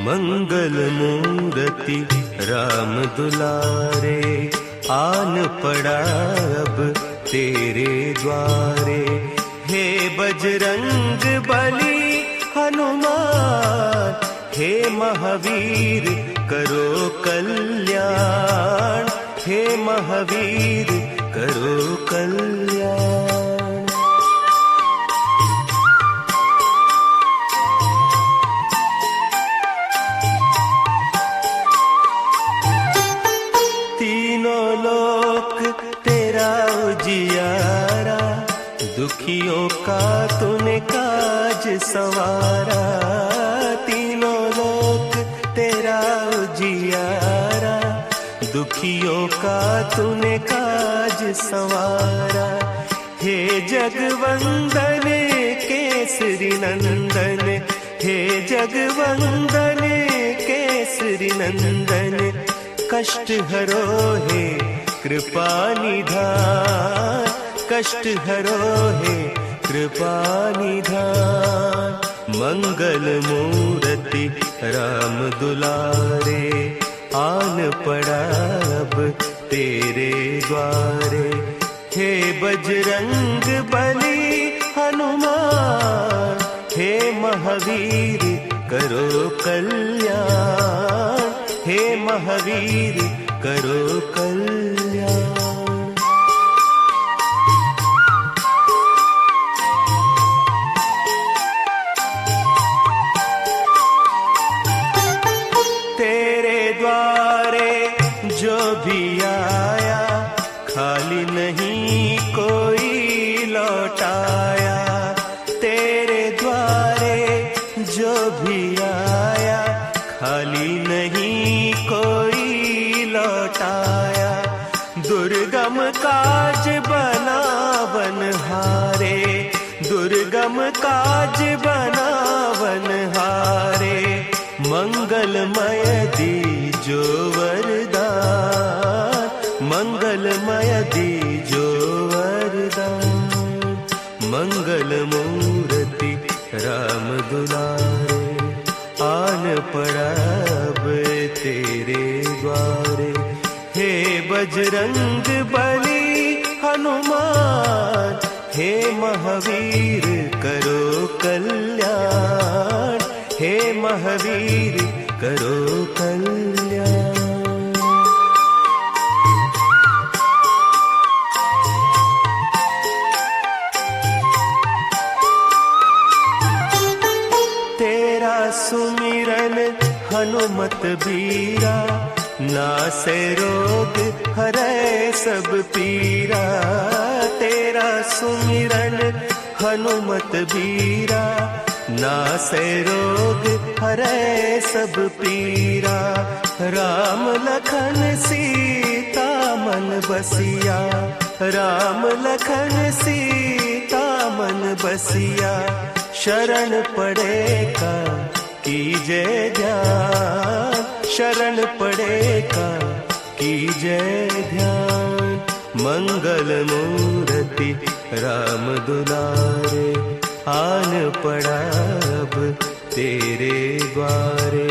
मंगल मूर्ति राम दुलारे, आन पड़ा अब तेरे द्वारे। हे बजरंग बली हनुमान, हे महावीर करो कल्याण, हे महावीर करो कल्याण। दुखियों का तूने काज संवारा, तीनों लोक तेरा उजियारा। दुखियों का तूने काज संवारा। हे जगवंदन केसरी नंदन, हे जगवंदन केसरी नंदन। कष्ट हरो हे कृपा निधान, कष्ट हरो हे कृपा निधान। मंगल मूर्ति राम दुलारे, आन पड़ा अब तेरे द्वारे। हे बजरंग बली हनुमान, हे महावीर करो कल्याण, हे महावीर करो कल्याण। खाली नहीं कोई लौटाया, तेरे द्वारे जो भी आया खाली नहीं कोई लौटाया। दुर्गम काज बनावन हारे, दुर्गम काज बनावन हारे। मंगलमय दीजो वरदान, मंगलमय दीजो वरदान। मंगल मूर्ति राम दुलारे, आन पड़ा अब तेरे द्वारे। हे बजरंग बली हनुमान, हे महावीर करो कल्याण, हे महावीर करो कल्याण। तेरा सुमिरन हनुमत बीरा, नासे रोग हरै सब पीरा। तेरा सुमिरन हनुमत बीरा, नासे रोग हरै सब पीरा। राम लखन सीता मन बसिया, राम लखन सीता मन बसिया। शरण पड़ेगा कीजे ध्यान, शरण पड़ेगा कीजे ध्यान। मंगल मूर्ति राम दुलारे, आन पड़ा अब तेरे द्वारे।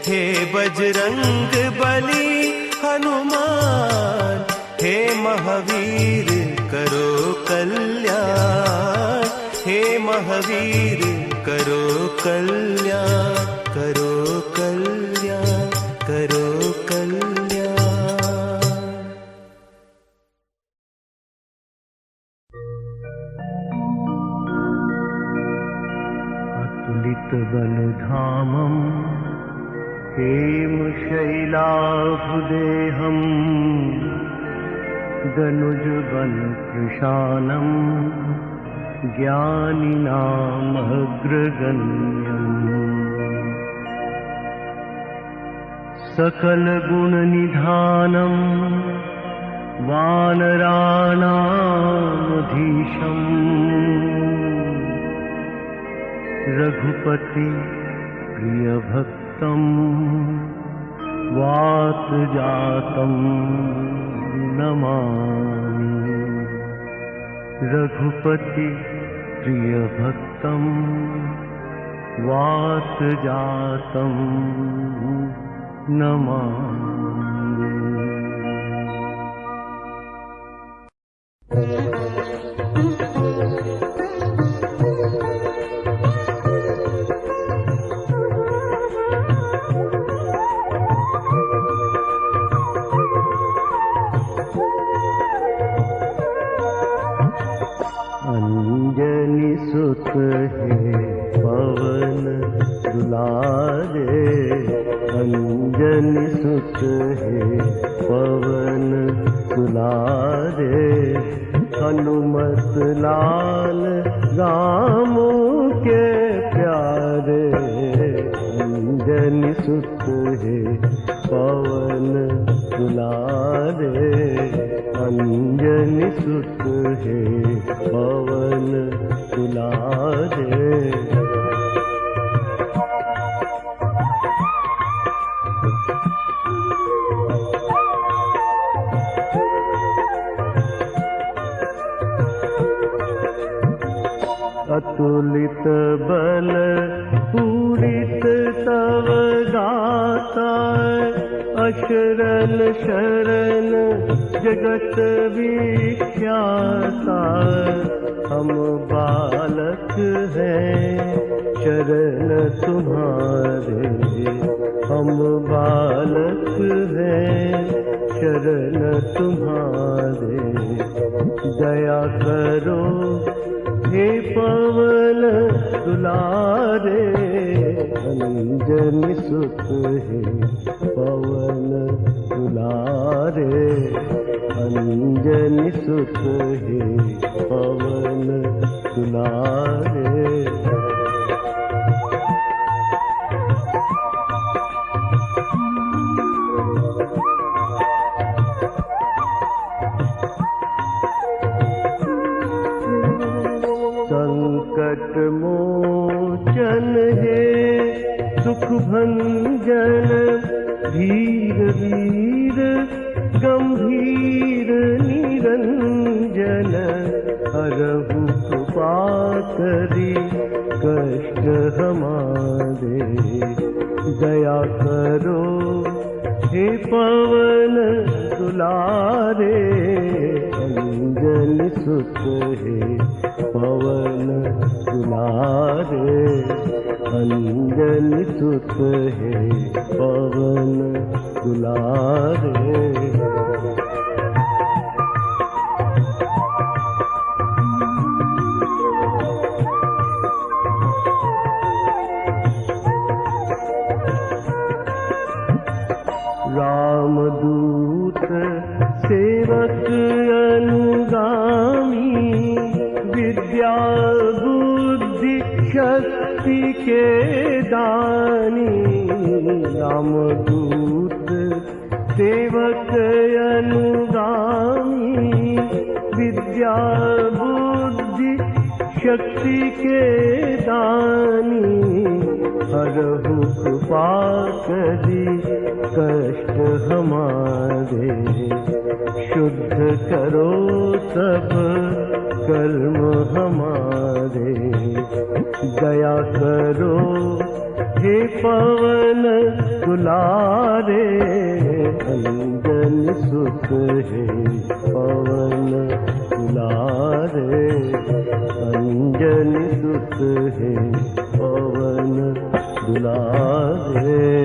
हे बजरंग बली हनुमान, हे महावीर करो कल्याण, हे महावीर करो कल्याण, करो कल्याण, करो कल्याण। अतुलित बलधामं हेमशैलाभुदेहं, दनुजबलकृशानं ज्ञानिनामग्रगण्यम्। सकल गुण निधानम् वानराणामधीशम् रघुपति प्रियभक्तम् वातजातम् नमामि। रघुपति प्रियभक्तम् वातजातम् नमामि। अंजनी सुत है पवन दुलारे, अंजनी सुत है पवन दुलारे, हनुमत लाल राम के प्यारे। अंजनी सुत है पवन दुलारे, अंजनी सुत है पवन दुलारे। अतुलित बल पूरित तव गाता, अशरण शरण जगत विख्याता। हम बालक हैं शरण तुम्हारे, हम बालक हैं शरण तुम्हारे। दया करो हे पवन दुलारे, अंजनी सुत है पवन दुलारे, अंजनी सुत है पवन दुलारे। संकट मोचन है सुख भंजन, धीर वीर गंभीर निरंजन। हरहु कृपा करी कष्ट हमारे, दया करो हे पवन दुलारे। अंजनी सुत है पवन दुलारे, अंजनी सुत है पवन दुलारे। रामदूत सेवक अनुगामी, विद्या बुद्धि शक्ति के दानी। रामदूत सेवक अनुगामी, विद्या बुद्धि शक्ति के दानी। हरहु कृपा करी कष्ट हमारे, शुद्ध करो सब कर्म हमारे। दया करो हे पवन दुलारे, अंजनी सुत है पवन दुलारे, अंजनी सुत है पवन दुलारे।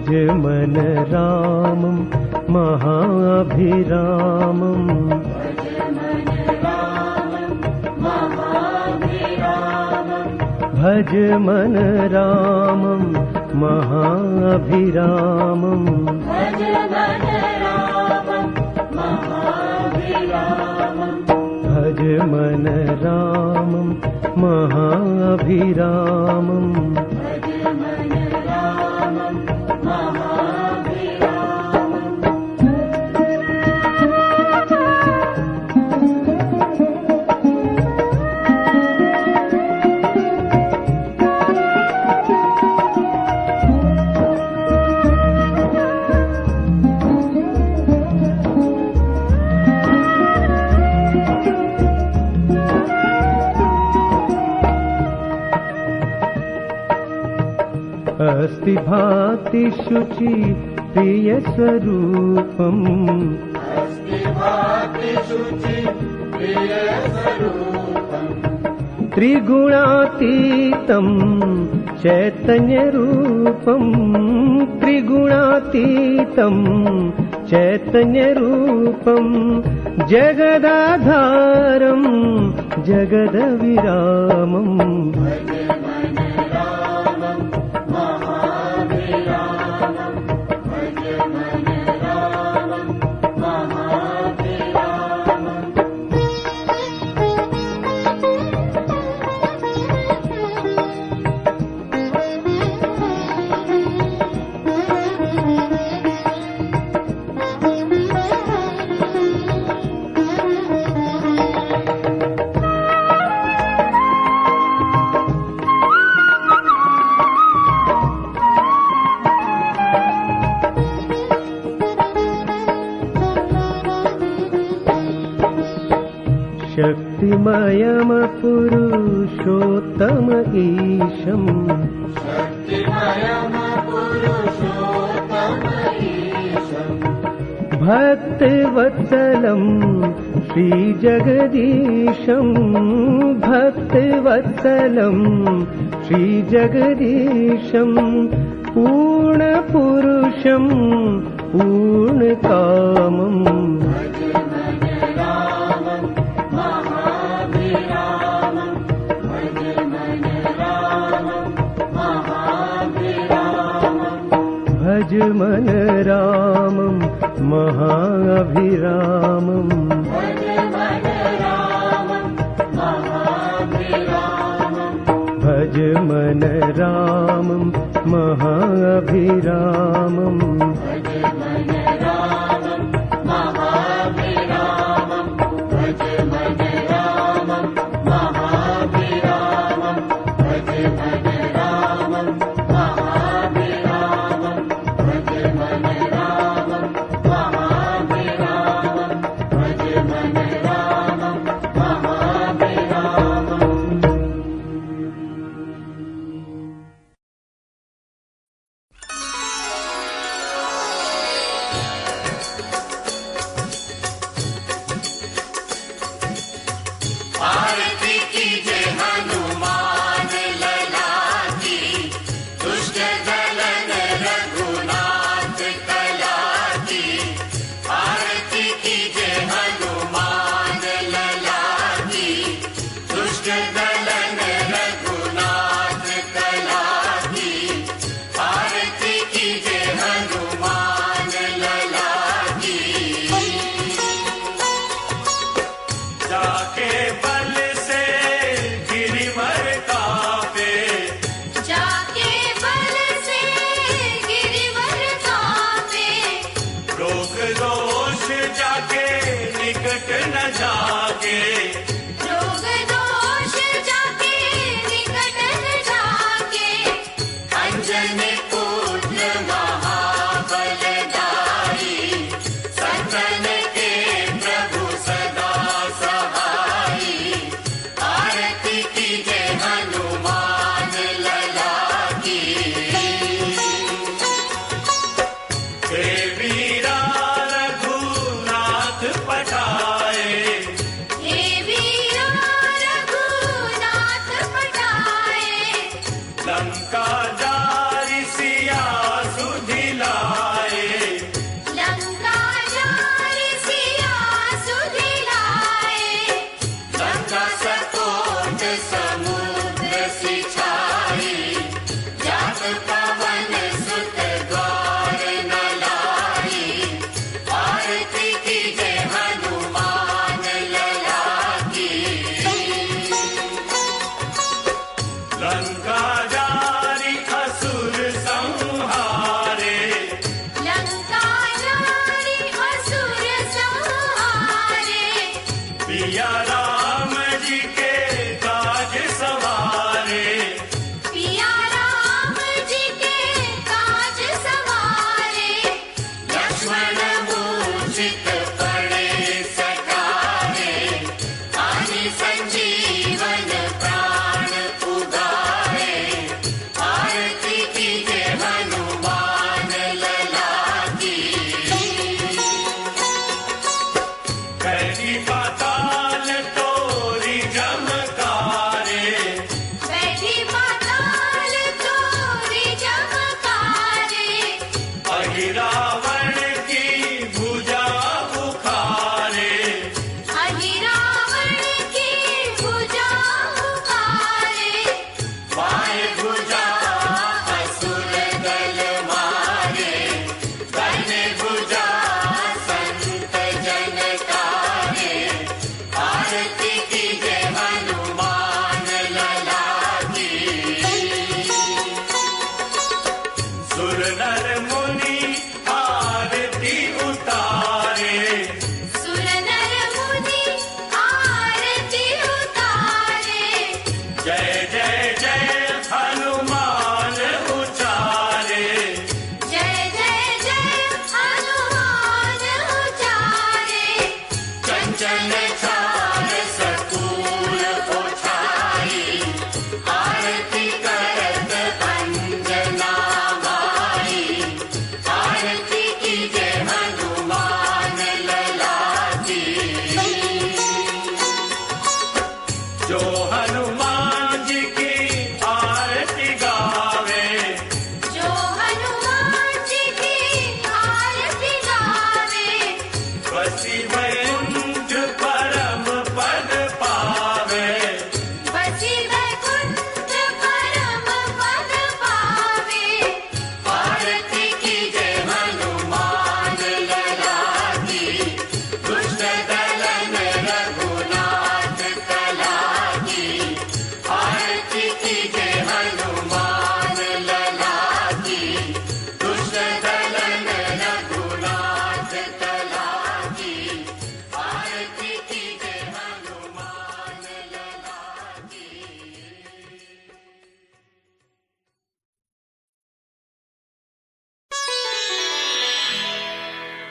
भज मन रामं महाभिरामम् भज मन रामं महाभिरामम् भज मन रामं महाभिरामम् अस्ति भाति शुचि प्रिय स्वरूपम् त्रिगुणातीतं चैतन्य रूपम् त्रिगुणातीतं चैतन्य रूपम् जगदाधारं जगदविरामम् शक्तिमयम पुरुषोत्तम ईशम् भक्तवत्सलं श्रीजगदीशं भक्तवत्सलं श्रीजगदीशं पूर्णपुरुषं पूर्णकामम् भज मन रामं महाभिरामम् भज मन रामं महाभिरामम् लंका जारी सिया सुधिला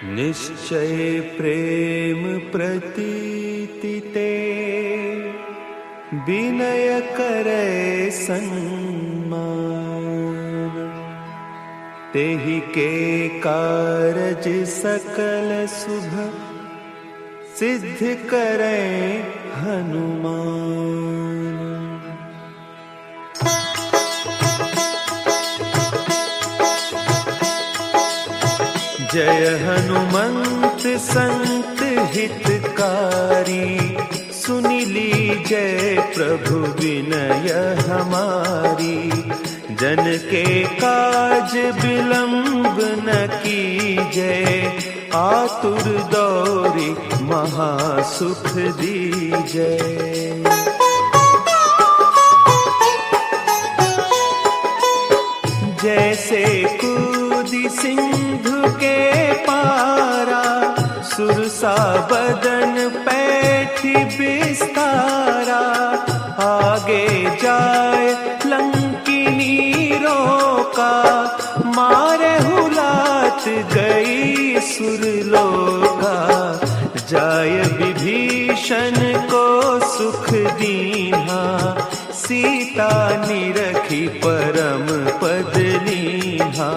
निश्चय प्रेम प्रतीति ते विनय करे सन्मान। तेहि के कारज सकल शुभ सिद्ध करे हनुमान। जय हनुमंत संत हितकारी, सुनि लीजय प्रभु विनय हमारी। जन के काज विलंब न कीजय, आतुर दौरी महासुख दीजय। जैसे कूदी सिंधु के पारा, सुरसा बदन पैठी बिस्तारा। आगे जाए लंकिनी रोका, मारे हुलात गई सुरलोका। जाय विभीषण को सुख दीन्हा, सीता निरखी परम पद लीन्हा।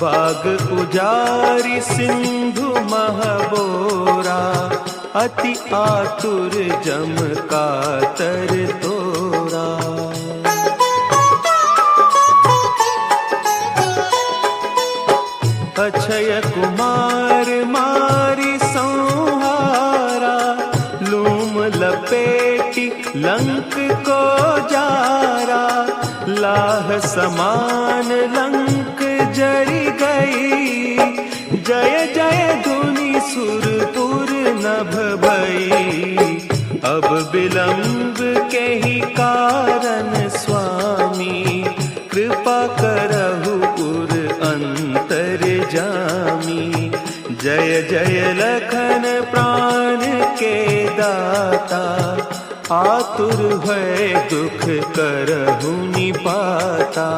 बाग उजारि सिंधु महबोरा, अति आतुर जम कातर तोरा। अक्षय कुमार मारी संहारा, लूम लपेटी लंक को जारा। लाह समान लंक जरि गई, जय जय धुनि सुरपुर नभ भई। अब विलंब के ही कारण स्वामी, कृपा करहु उर अंतर जामी। जय जय लखन प्राण के दाता, आतुर भय दुख करहु निपाता।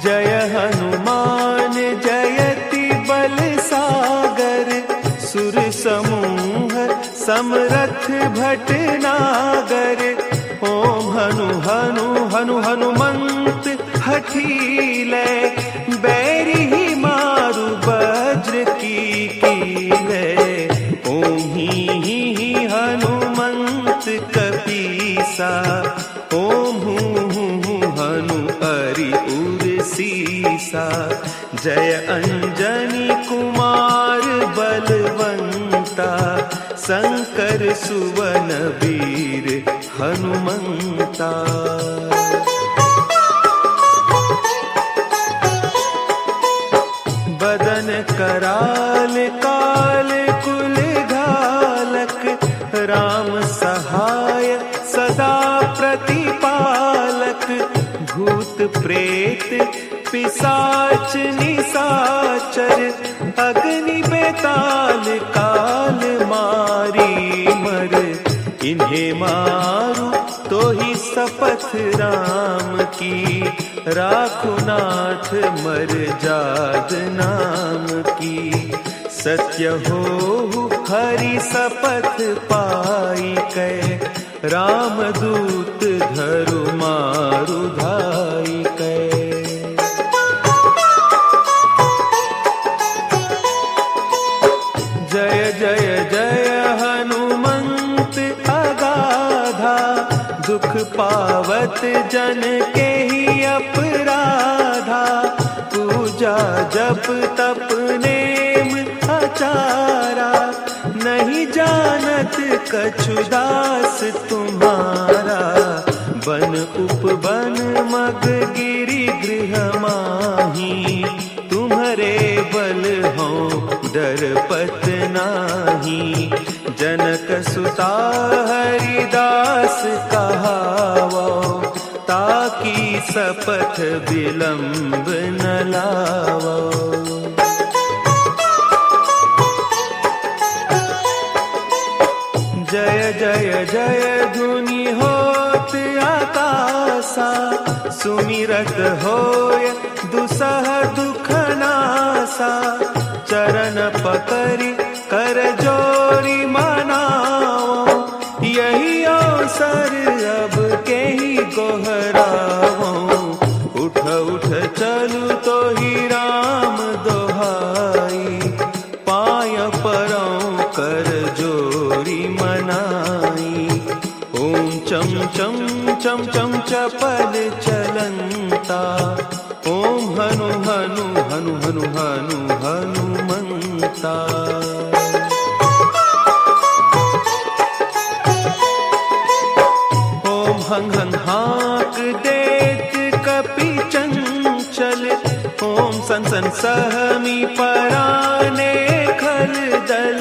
जय हनुमान जयति बल सागर, सुर समूह समरथ भटनागर। ओम हनु हनु हनु हनुमंत हठीले, बैरी मारु वज्र की कीले। ओम ही हनुमंत कपीसा, ओम हूँ हनु हरि उर सीसा। जय अंजनी कुमार बलवंता, शंकर सुवन वीर हनुमंता। बदन कराल काल कुल घालक, राम सहाय सदा प्रतिपालक। भूत प्रेत पिशाच निशाचर, अग्नि बेताल काल मारी मर। इन्हें मारू तो ही शपथ राम की, राखो नाथ मर जाद नाम की। सत्य हो हरि शपथ पाई कै, रामदूत धरु मारु धाई कै। जय जय जय हनुमंत अगाधा, दुख पावत जन के ही अपराधा। पूजा जप तप नेम आचारा, नहीं जानत कछु दास तुम्हारा। बन उपवन मग गिरि गृह माही, तुम्हारे बल हो डरपत नाही। जनक सुता हरिदास कहावो, ताकि शपथ विलंब न लावो। जय जय जय धुनि होत आकासा, सुमिरत होय दुसह दुख नासा। चरण पकड़ी कर जोरी मनाओ, यही अवसर अब के ही गोहराओ। उठ उठ चलू तो ही राम दोहाई, पाय परौ कर जोरी मनाई। ओम चम चम चम चम चपल चलंता, ओम हनु हनु हनु हनु हनु हनुमंता। ओम हंग हंग हाक देत कपि चंचल, ओम सन सन सहमी पराने खल दल।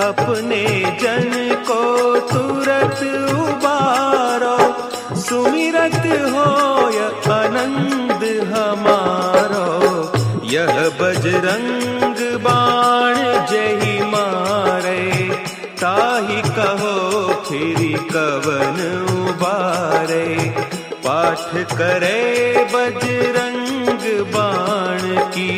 अपने जन को तुरत उबारो, सुमिरत होय आनंद हमारो। यह बजरंग बाण जहि मारे, ताहि कहो फिरि कवन उबारे। पाठ करे बजरंग बाण की,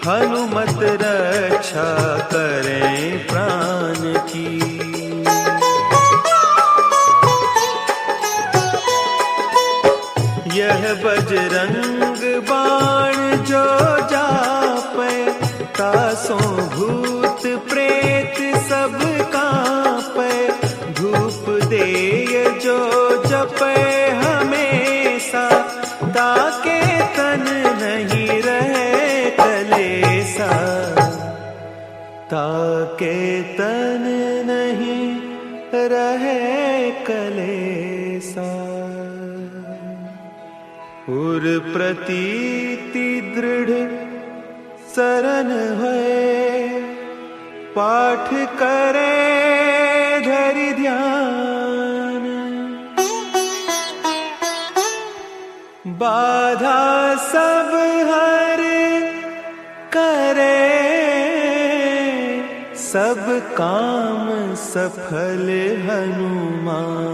हनुमत रक्षा करें प्राण की। यह बजरंग बाण जो जापै, तासों भूत प्रेत सब कांपै। धूप देय जो जपै हमेशा, ताके तन नहीं रहे कलेसा। ताके तन नहीं रहे कलेसा। उर प्रतीति दृढ़ सरन है, पाठ करे धरि ध्यान। बाधा सब हर करे, सब काम सफल हनुमान।